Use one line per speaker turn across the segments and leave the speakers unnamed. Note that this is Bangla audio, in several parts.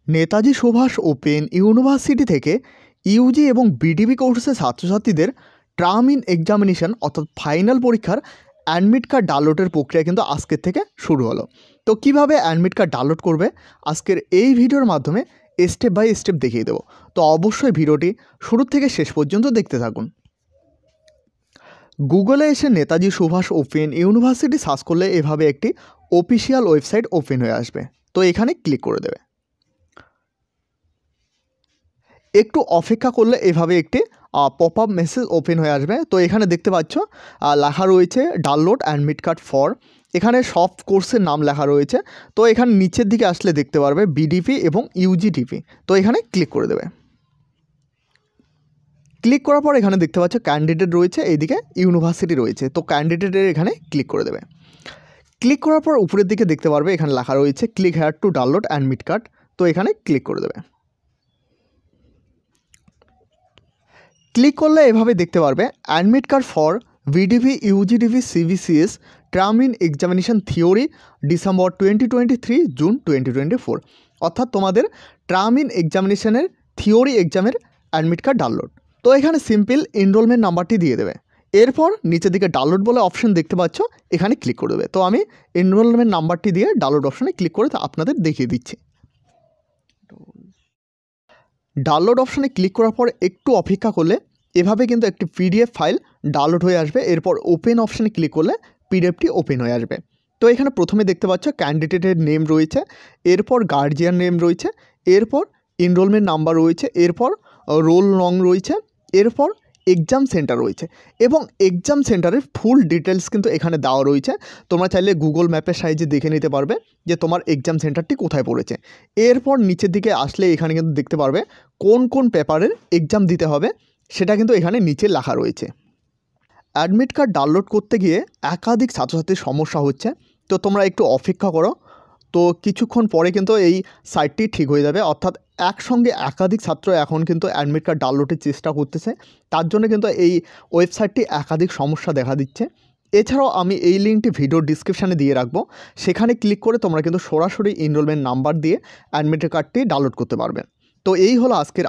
নেতাজি সুভাষ ওপেন ইউনিভার্সিটি থেকে ইউজি এবং বিডিবি কোর্সের ছাত্রছাত্রীদের টার্ম ইন এক্সামিনেশন অর্থাৎ ফাইনাল পরীক্ষার অ্যাডমিট কার্ড ডাউনলোডের প্রক্রিয়া কিন্তু আজকের থেকে শুরু হলো। তো কিভাবে অ্যাডমিট কার্ড ডাউনলোড করবে আজকের এই ভিডিওর মাধ্যমে স্টেপ বাই স্টেপ দেখিয়ে দেবো। তো অবশ্যই ভিডিওটি শুরু থেকে শেষ পর্যন্ত দেখতে থাকুন। গুগলে এসে Netaji Subhas open university search করলে এভাবে একটি অফিসিয়াল ওয়েবসাইট ওপেন হয়ে আসবে। তো এখানে ক্লিক করে দেবে। একটু অপেক্ষা করলে এভাবে একটি পপ আপ মেসেজ ওপেন হয়ে আসবে। তো এখানে দেখতে পাচ্ছ লেখা রয়েছে ডাউনলোড অ্যাডমিট কার্ড ফর, এখানে সব কোর্সের নাম লেখা রয়েছে। তো এখানে নিচের দিকে আসলে দেখতে পারবে বিডিপি এবং ইউজিডিপি। তো এখানে ক্লিক করে দেবে। ক্লিক করার পর এখানে দেখতে পাচ্ছ ক্যান্ডিডেট রয়েছে, এইদিকে ইউনিভার্সিটি রয়েছে। তো ক্যান্ডিডেটের এখানে ক্লিক করে দেবে। ক্লিক করার পর উপরের দিকে দেখতে পারবে এখানে লেখা রয়েছে click here to download admit card. তো এখানে ক্লিক করে দেবে। ক্লিক করলে এভাবে দেখতে পারবে admit card for VDP UGDP CBCS term in examination theory December 2023 June 2024, অর্থাৎ তোমাদের টার্ম ইন এক্সামিনেশনের থিওরি এক্সামের অ্যাডমিট কার্ড ডাউনলোড। তো এখানে সিম্পল এনরোলমেন্ট নাম্বারটি দিয়ে দেবে। এরপর নিচের দিকে ডাউনলোড বলে অপশন দেখতে পাচ্ছ, এখানে ক্লিক করে দেবে। তো আমি এনরোলমেন্ট নাম্বারটি দিয়ে ডাউনলোড অপশানে ক্লিক করে আপনাদের দেখিয়ে দিচ্ছি। ডাউনলোড অপশানে ক্লিক করার পর একটু অপেক্ষা করলে এভাবে কিন্তু একটি পিডিএফ ফাইল ডাউনলোড হয়ে আসবে। এরপর ওপেন অপশানে ক্লিক করলে পিডিএফটি ওপেন হয়ে আসবে। তো এখানে প্রথমে দেখতে পাচ্ছ ক্যান্ডিডেটের নেম রয়েছে, এরপর গার্জিয়ান নেম রয়েছে, এরপর এনরোলমেন্ট নাম্বার রয়েছে, এরপর রোল নং রয়েছে, এরপর এক্সাম সেন্টার রয়েছে এবং এক্সাম সেন্টারের ফুল ডিটেলস কিন্তু এখানে দেওয়া রয়েছে। তোমরা চাইলে গুগল ম্যাপের সাহায্যে দেখে নিতে পারবে যে তোমার এক্সাম সেন্টারটি কোথায় পড়েছে। এরপর নিচের দিকে আসলে এখানে কিন্তু দেখতে পারবে কোন কোন পেপারের এক্সাম দিতে হবে, সেটা কিন্তু এখানে নিচে লেখা রয়েছে। অ্যাডমিট কার্ড ডাউনলোড করতে গিয়ে একাধিক ছাত্রছাত্রীর সমস্যা হচ্ছে, তো তোমরা একটু অপেক্ষা করো। তো কিছুক্ষণ পরে কিন্তু এই সাইটটি ঠিক হয়ে যাবে, অর্থাৎ একসঙ্গে একাধিক ছাত্র এখন কিন্তু অ্যাডমিট কার্ড ডাউনলোডের চেষ্টা করতেছে, তার জন্য কিন্তু এই ওয়েবসাইটটি একাধিক সমস্যা দেখা দিচ্ছে। এছাড়াও আমি এই লিঙ্কটি ভিডিওর ডিসক্রিপশানে দিয়ে রাখবো, সেখানে ক্লিক করে তোমরা কিন্তু সরাসরি এনরোলমেন্ট নাম্বার দিয়ে অ্যাডমিট কার্ডটি ডাউনলোড করতে পারবে। তো এই হলো আজকের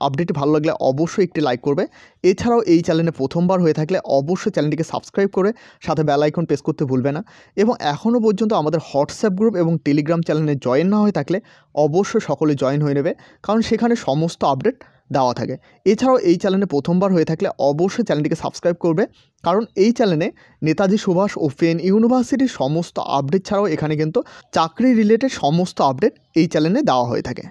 আপডেটটি ভালো লাগলে অবশ্যই একটি লাইক করবে। এছাড়াও এই চ্যানেলে প্রথমবার হয়ে থাকলে অবশ্যই চ্যানেলটিকে সাবস্ক্রাইব করে সাথে বেল আইকন প্রেস করতে ভুলবে না। এবং এখনও পর্যন্ত আমাদের হোয়াটসঅ্যাপ গ্রুপ এবং টেলিগ্রাম চ্যানেলে জয়েন না হয়ে থাকলে অবশ্যই সকলে জয়েন হয়ে নেবে, কারণ সেখানে সমস্ত আপডেট দেওয়া থাকে। এছাড়াও এই চ্যানেলে প্রথমবার হয়ে থাকলে অবশ্যই চ্যানেলটিকে সাবস্ক্রাইব করবে, কারণ এই চ্যানেলে নেতাজি সুভাষ ওপেন ইউনিভার্সিটির সমস্ত আপডেট ছাড়াও এখানে কিন্তু চাকরি রিলেটেড সমস্ত আপডেট এই চ্যানেলে দেওয়া হয়ে থাকে।